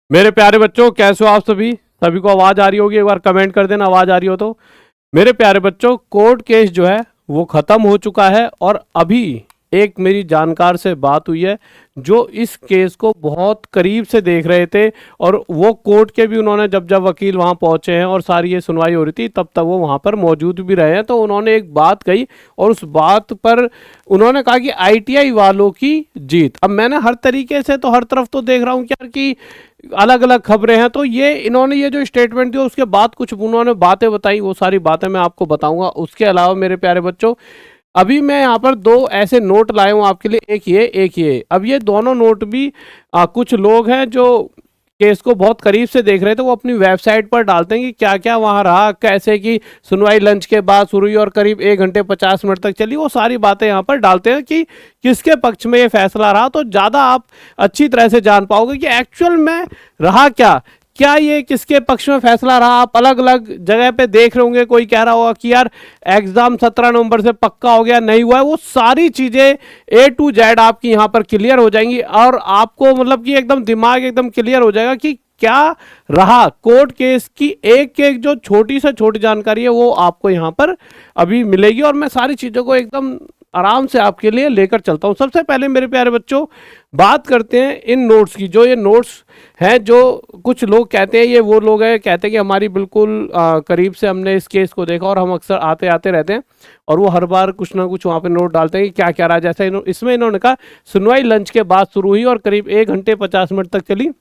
मेरे प्यारे बच्चों, कैसे हो आप सभी? सभी को आवाज़ आ रही होगी, एक बार कमेंट कर देना आवाज़ आ रही हो तो। मेरे प्यारे बच्चों, कोर्ट केस जो है वो ख़त्म हो चुका है और अभी एक मेरी जानकार से बात हुई है जो इस केस को बहुत करीब से देख रहे थे, और वो कोर्ट के भी उन्होंने जब जब वकील वहाँ पहुँचे हैं और सारी ये सुनवाई हो रही थी तब तक वो वहाँ पर मौजूद भी रहे हैं। तो उन्होंने एक बात कही और उस बात पर उन्होंने कहा कि आईटीआई वालों की जीत। अब मैंने हर तरीके से तो हर तरफ तो देख रहा हूँ यार कि अलग अलग खबरें हैं, तो ये इन्होंने ये जो स्टेटमेंट दिया उसके बाद कुछ उन्होंने बातें बताई, वो सारी बातें मैं आपको बताऊंगा। उसके अलावा मेरे प्यारे बच्चों, अभी मैं यहाँ पर दो ऐसे नोट लाया हूँ आपके लिए, एक ये। अब ये दोनों नोट भी कुछ लोग हैं जो केस को बहुत करीब से देख रहे थे, वो अपनी वेबसाइट पर डालते हैं कि क्या क्या वहाँ रहा, कैसे कि सुनवाई लंच के बाद शुरू हुई और करीब 1 घंटे 50 मिनट तक चली। वो सारी बातें यहाँ पर डालते हैं कि किसके पक्ष में ये फैसला रहा, तो ज़्यादा आप अच्छी तरह से जान पाओगे कि एक्चुअल में रहा क्या, क्या ये किसके पक्ष में फैसला रहा। आप अलग अलग जगह पे देख रहे होंगे, कोई कह रहा होगा कि यार एग्जाम 17 नवंबर से पक्का हो गया, नहीं हुआ है। वो सारी चीजें A to Z आपकी यहाँ पर क्लियर हो जाएंगी और आपको मतलब कि एकदम दिमाग एकदम क्लियर हो जाएगा कि क्या रहा कोर्ट केस की। एक एक जो छोटी से छोटी जानकारी है वो आपको यहाँ पर अभी मिलेगी और मैं सारी चीज़ों को एकदम आराम से आपके लिए लेकर चलता हूँ। सबसे पहले मेरे प्यारे बच्चों, बात करते हैं इन नोट्स की। जो ये नोट्स हैं, जो कुछ लोग कहते हैं, ये वो लोग हैं कहते हैं कि हमारी बिल्कुल करीब से हमने इस केस को देखा और हम अक्सर आते आते रहते हैं, और वो हर बार कुछ ना कुछ वहाँ पे नोट डालते हैं कि क्या क्या रहा। जैसे इसमें इन्होंने कहा सुनवाई लंच के बाद शुरू हुई और करीब 1 घंटे 50 मिनट तक चली।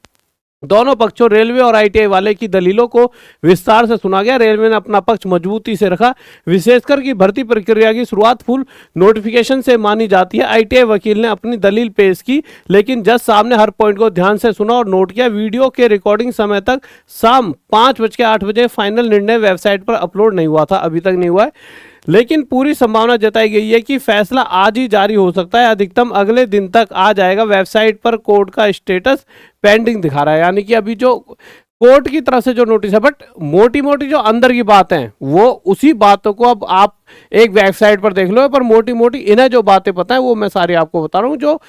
दोनों पक्षों रेलवे और आईटीआई वाले की दलीलों को विस्तार से सुना गया। रेलवे ने अपना पक्ष मजबूती से रखा, विशेषकर की भर्ती प्रक्रिया की शुरुआत फुल नोटिफिकेशन से मानी जाती है। आईटीआई वकील ने अपनी दलील पेश की, लेकिन जज साहब ने हर पॉइंट को ध्यान से सुना और नोट किया। वीडियो के रिकॉर्डिंग समय तक शाम 5:08 फाइनल निर्णय वेबसाइट पर अपलोड नहीं हुआ था, अभी तक नहीं हुआ है, लेकिन पूरी संभावना जताई गई है कि फैसला आज ही जारी हो सकता है, अधिकतम अगले दिन तक आ जाएगा। वेबसाइट पर कोर्ट का स्टेटस पेंडिंग दिखा रहा है, यानी कि अभी जो कोर्ट की तरफ से जो नोटिस है, बट मोटी मोटी जो अंदर की बात है वो उसी बातों को अब आप एक वेबसाइट पर देख लो, पर मोटी मोटी इन्हें जो बातें पता है वो मैं सारी आपको बता रहा हूँ जो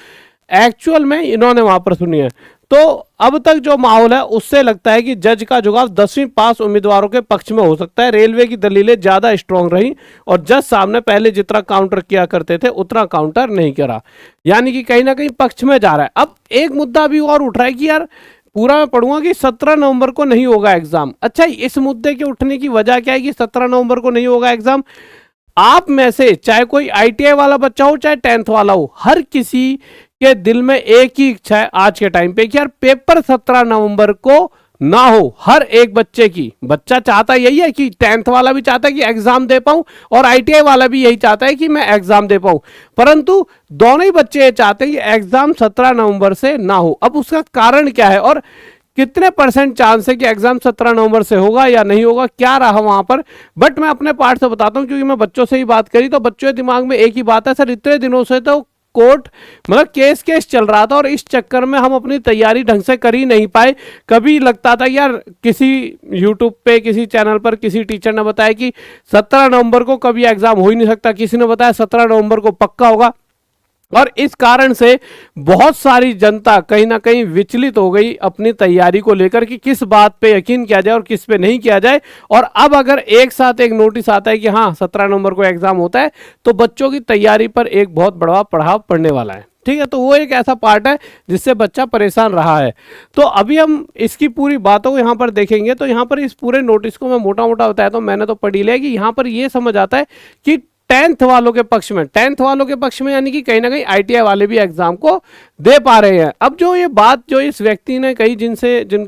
एक्चुअल में इन्होंने वहां पर सुनी है। तो अब तक जो माहौल है उससे लगता है कि जज का जुगाव 10वीं पास उम्मीदवारों के पक्ष में हो सकता है। रेलवे की दलीलें ज्यादा स्ट्रांग रही और जज सामने पहले जितना काउंटर किया करते थे उतना काउंटर नहीं करा, यानी कि कहीं ना कहीं पक्ष में जा रहा है। अब एक मुद्दा भी और उठ रहा है कि यार पूरा मैं पढ़ूंगा कि 17 नवंबर को नहीं होगा एग्जाम। अच्छा, इस मुद्दे के उठने की वजह क्या है कि 17 नवंबर को नहीं होगा एग्जाम? आप में से चाहे कोई आईटीआई वाला बच्चा हो चाहे 10th वाला हो, हर किसी के दिल में एक ही इच्छा है आज के टाइम पे कि यार पेपर 17 नवंबर को ना हो। हर एक बच्चा चाहता यही है कि 10th वाला भी चाहता है कि एग्जाम दे पाऊं और आईटीआई वाला भी यही चाहता है कि मैं एग्जाम दे पाऊं, परंतु दोनों ही बच्चे ये चाहते हैं कि एग्जाम 17 नवंबर से ना हो। अब उसका कारण क्या है और कितने % चांस है कि एग्जाम 17 नवंबर से होगा या नहीं होगा, क्या रहा वहां पर, बट मैं अपने पार्ट से बताता हूं क्योंकि मैं बच्चों से ही बात करी तो बच्चों के दिमाग में एक ही बात है, सर इतने दिनों से तो कोर्ट मतलब केस चल रहा था और इस चक्कर में हम अपनी तैयारी ढंग से कर ही नहीं पाए। कभी लगता था यार किसी यूट्यूब पे किसी चैनल पर किसी टीचर ने बताया कि 17 नवंबर को कभी एग्जाम हो ही नहीं सकता, किसी ने बताया 17 नवंबर को पक्का होगा, और इस कारण से बहुत सारी जनता कहीं ना कहीं विचलित हो गई अपनी तैयारी को लेकर कि किस बात पे यकीन किया जाए और किस पे नहीं किया जाए। और अब अगर एक साथ एक नोटिस आता है कि हाँ 17 नवंबर को एग्जाम होता है तो बच्चों की तैयारी पर एक बहुत बड़ा प्रभाव पड़ने वाला है। ठीक है, तो वो एक ऐसा पार्ट है जिससे बच्चा परेशान रहा है। तो अभी हम इसकी पूरी बातों को यहाँ पर देखेंगे। तो यहाँ पर इस पूरे नोटिस को मैं मोटा मोटा बताया तो मैंने तो पढ़ ही लिया कि यहाँ पर ये समझ आता है कि 10th वालों के पक्ष में, 10th वालों के पक्ष में यानी कि कहीं ना कहीं आईटीआई वाले भी एग्जाम को दे पा रहे हैं। अब जो ये बात जो इस व्यक्ति ने कही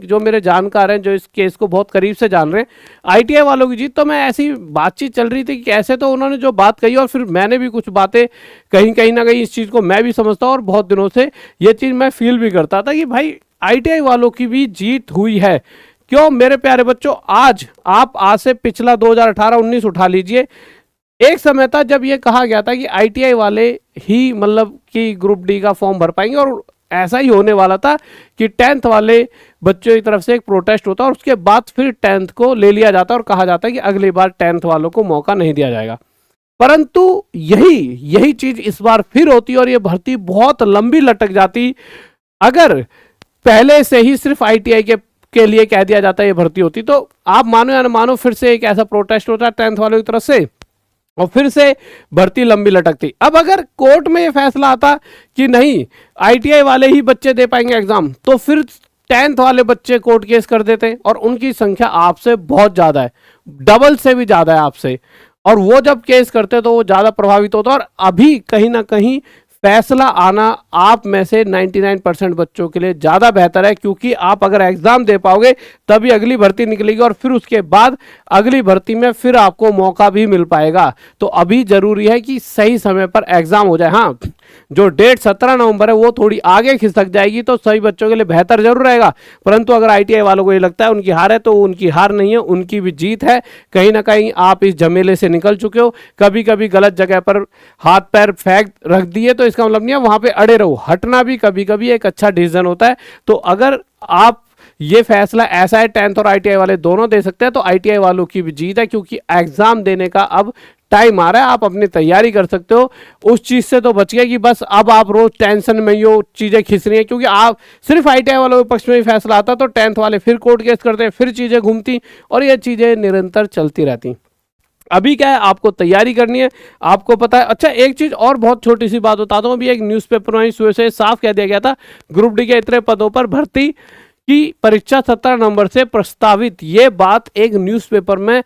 जो मेरे जानकार हैं जो इस केस को बहुत करीब से जान रहे हैं, आईटीआई वालों की जीत, तो मैं ऐसी बातचीत चल रही थी कि कैसे, तो उन्होंने जो बात कही और फिर मैंने भी कुछ बातें कहीं ना कहीं इस चीज़ को मैं भी समझता हूँ और बहुत दिनों से ये चीज़ मैं फील भी करता था कि भाई आईटीआई वालों की भी जीत हुई है। क्यों मेरे प्यारे बच्चों, आज से पिछला 2018-19 उठा लीजिए। एक समय था जब ये कहा गया था कि आईटीआई वाले ही मतलब कि ग्रुप डी का फॉर्म भर पाएंगे, और ऐसा ही होने वाला था कि 10th वाले बच्चों की तरफ से एक प्रोटेस्ट होता और उसके बाद फिर 10th को ले लिया जाता और कहा जाता है कि अगली बार 10th वालों को मौका नहीं दिया जाएगा। परंतु यही चीज इस बार फिर होती और ये भर्ती बहुत लंबी लटक जाती। अगर पहले से ही सिर्फ ITI के लिए कह दिया जाता है ये भर्ती होती, तो आप मानो या न मानो फिर से एक ऐसा प्रोटेस्ट होता है 10th वालों की तरफ से और फिर से भर्ती लंबी लटकती। अब अगर कोर्ट में ये फैसला आता कि नहीं ITI वाले ही बच्चे दे पाएंगे एग्जाम, तो फिर 10th वाले बच्चे कोर्ट केस कर देते और उनकी संख्या आपसे बहुत ज़्यादा है, डबल से भी ज़्यादा है आपसे, और वो जब केस करते तो वो ज़्यादा प्रभावित होता। और अभी कहीं ना कहीं फैसला आना आप में से 99% बच्चों के लिए ज़्यादा बेहतर है, क्योंकि आप अगर एग्ज़ाम दे पाओगे तभी अगली भर्ती निकलेगी और फिर उसके बाद अगली भर्ती में फिर आपको मौका भी मिल पाएगा। तो अभी ज़रूरी है कि सही समय पर एग्ज़ाम हो जाए। हाँ, जो डेट 17 नवंबर है वो थोड़ी आगे खिसक जाएगी तो सभी बच्चों के लिए बेहतर जरूर रहेगा, परंतु अगर ITI वालों को ये लगता है उनकी हार है, तो उनकी हार नहीं है, उनकी भी जीत है। कहीं ना कहीं आप इस झमेले से निकल चुके हो, कभी कभी गलत जगह पर हाथ पैर फेंक रख दिए तो इसका मतलब नहीं है वहां पे अड़े रहो, हटना भी कभी कभी एक अच्छा डिसीजन होता है। तो अगर आप ये फैसला ऐसा है 10th और ITI वाले दोनों दे सकते हैं, तो ITI वालों की भी जीत है, क्योंकि एग्जाम देने का अब टाइम आ रहा है, आप अपनी तैयारी कर सकते हो। उस चीज से तो बच गए कि बस अब आप रोज टेंशन में ही हो, चीजें खिंच रही हैं, क्योंकि आप सिर्फ ITI वालों के पक्ष में ही फैसला आता तो 10th वाले फिर कोर्ट केस करते, फिर चीजें घूमती और ये चीजें निरंतर चलती रहती। अभी क्या है, आपको तैयारी करनी है, आपको पता है। अच्छा, एक चीज और बहुत छोटी सी बात बताता हूँ, अभी एक न्यूज़पेपर में सुबह से साफ कह दिया गया था ग्रुप डी के इतने पदों पर भर्ती की परीक्षा 17 नवंबर से प्रस्तावित। ये बात एक न्यूज़पेपर में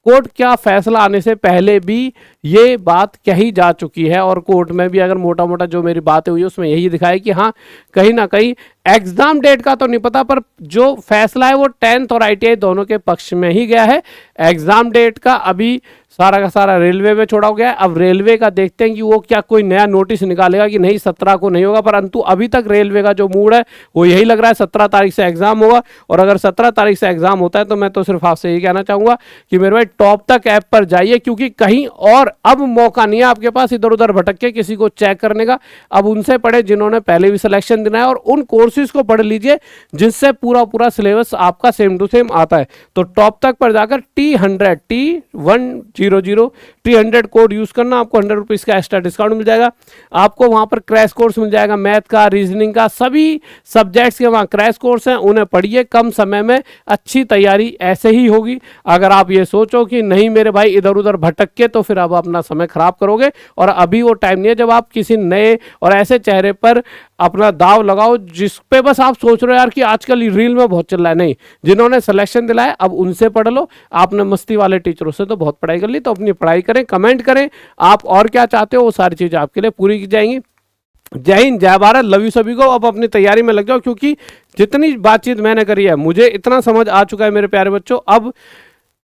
कोर्ट का फैसला आने से पहले भी ये बात कही जा चुकी है, और कोर्ट में भी अगर मोटा मोटा जो मेरी बातें हुई उसमें यही दिखाई कि हाँ कहीं ना कहीं एग्जाम डेट का तो नहीं पता, पर जो फैसला है वो 10th और ITI दोनों के पक्ष में ही गया है। एग्जाम डेट का अभी सारा का सारा रेलवे में छोड़ा गया है। अब रेलवे का देखते हैं कि वो क्या कोई नया नोटिस निकालेगा कि नहीं 17 को नहीं होगा, परंतु अभी तक रेलवे का जो मूड है वो यही लग रहा है 17 तारीख से एग्जाम होगा। और अगर 17 तारीख से एग्जाम होता है तो मैं तो सिर्फ आपसे यही कहना चाहूंगा कि मेरे भाई टॉप तक ऐप पर जाइए, क्योंकि कहीं और अब मौका नहीं है आपके पास इधर उधर भटक के किसी को चेक करने का। अब उनसे पढ़े जिन्होंने पहले भी सिलेक्शन देना है, और उन कोर्सेज को पढ़ लीजिए जिससे पूरा पूरा सिलेबस आपका सेम टू सेम आता है। तो टॉप तक पर जाकर T100 कोड यूज करना, आपको 100 रुपीज का एक्स्ट्रा डिस्काउंट मिल जाएगा। आपको वहां पर क्रैश कोर्स मिल जाएगा, मैथ का, रीजनिंग का, सभी सब्जेक्ट्स के वहां क्रैश कोर्स हैं, उन्हें पढ़िए। कम समय में अच्छी तैयारी ऐसे ही होगी। अगर आप ये सोचो कि नहीं मेरे भाई इधर उधर भटक के, तो फिर आप अपना समय खराब करोगे, और अभी वो टाइम नहीं है जब आप किसी नए और ऐसे चेहरे पर अपना दाव लगाओ जिस पे बस आप सोच रहे हो यार कि आजकल रील में बहुत चल रहा है। नहीं, जिन्होंने सिलेक्शन दिलाया अब उनसे पढ़ लो। आपने मस्ती वाले टीचरों से तो बहुत पढ़ाई कर ली, तो अपनी पढ़ाई करें, कमेंट करें आप और क्या चाहते हो, वो सारी चीजें आपके लिए पूरी की जाएंगी। जय हिंद, जय भारत, लव यू सभी को। अब अपनी तैयारी में लग जाओ, क्योंकि जितनी बातचीत मैंने करी है मुझे इतना समझ आ चुका है मेरे प्यारे बच्चों, अब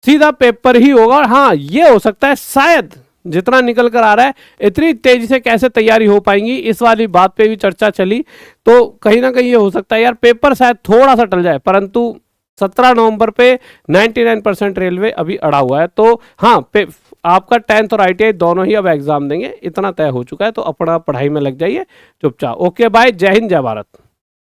सीधा पेपर ही होगा। और हाँ, ये हो सकता है शायद जितना निकल कर आ रहा है इतनी तेजी से कैसे तैयारी हो पाएंगी, इस वाली बात पे भी चर्चा चली। तो कहीं ना कहीं ये हो सकता है यार पेपर शायद थोड़ा सा टल जाए, परंतु 17 नवंबर पे 99% रेलवे अभी अड़ा हुआ है। तो हाँ, आपका 10th और ITI दोनों ही अब एग्जाम देंगे, इतना तय हो चुका है। तो अपना पढ़ाई में लग जाइए चुपचाप। ओके बाय, जय हिंद, जय भारत।